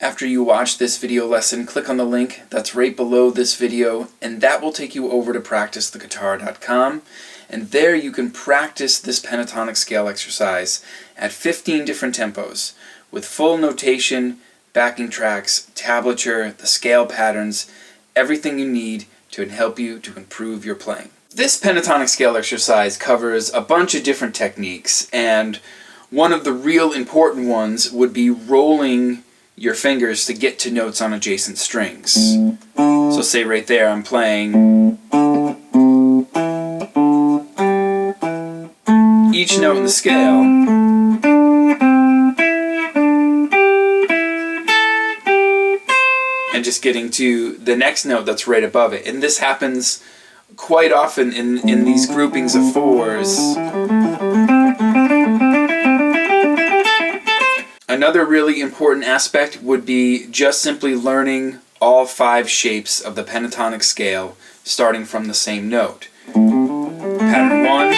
After you watch this video lesson, click on the link that's right below this video, and that will take you over to PracticeTheGuitar.com, and there you can practice this pentatonic scale exercise at 15 different tempos, with full notation, backing tracks, tablature, the scale patterns, everything you need to help you to improve your playing. This pentatonic scale exercise covers a bunch of different techniques, and one of the real important ones would be rolling your fingers to get to notes on adjacent strings. So say right there I'm playing each note in the scale, and just getting to the next note that's right above it. And this happens quite often in these groupings of fours. Another really important aspect would be just simply learning all 5 shapes of the pentatonic scale starting from the same note. Pattern 1,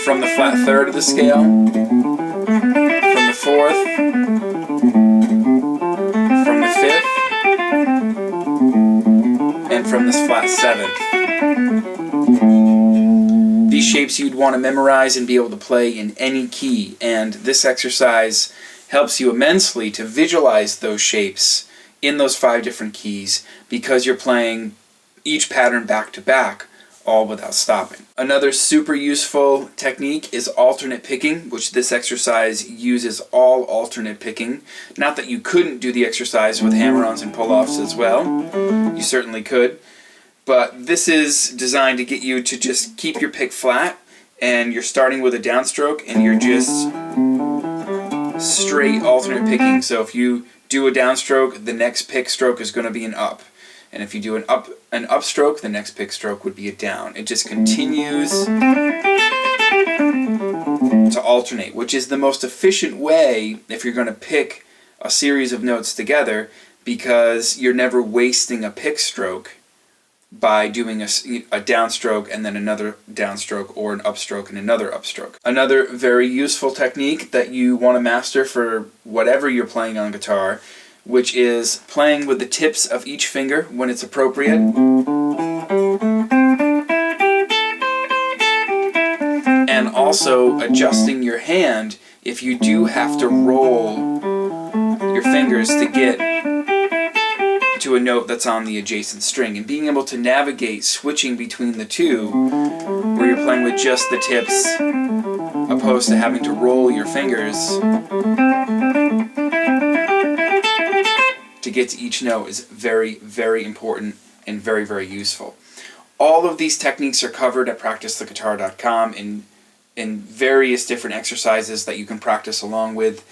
from the flat third of the scale, from the 4th, from the 5th, and from this flat 7th. These shapes you'd want to memorize and be able to play in any key, and this exercise helps you immensely to visualize those shapes in those 5 different keys because you're playing each pattern back to back, all without stopping. Another super useful technique is alternate picking, which this exercise uses all alternate picking. Not that you couldn't do the exercise with hammer-ons and pull-offs as well. You certainly could. But this is designed to get you to just keep your pick flat, and you're starting with a downstroke, and you're just straight alternate picking. So if you do a downstroke, the next pick stroke is going to be an up. And if you do an upstroke, the next pick stroke would be a down. It just continues to alternate, which is the most efficient way if you're going to pick a series of notes together, because you're never wasting a pick stroke by doing a downstroke and then another downstroke, or an upstroke and another upstroke. Another very useful technique that you want to master for whatever you're playing on guitar, which is playing with the tips of each finger when it's appropriate, and also adjusting your hand if you do have to roll your fingers to get to a note that's on the adjacent string, and being able to navigate switching between the two, where you're playing with just the tips opposed to having to roll your fingers to get to each note, is very, very important and very, very useful. All of these techniques are covered at PracticeTheGuitar.com in various different exercises that you can practice along with.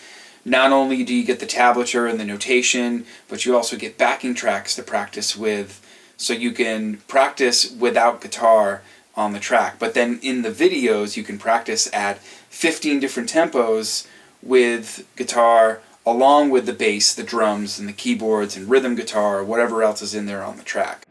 Not only do you get the tablature and the notation, but you also get backing tracks to practice with, so you can practice without guitar on the track. But then in the videos, you can practice at 15 different tempos with guitar, along with the bass, the drums, and the keyboards, and rhythm guitar, or whatever else is in there on the track.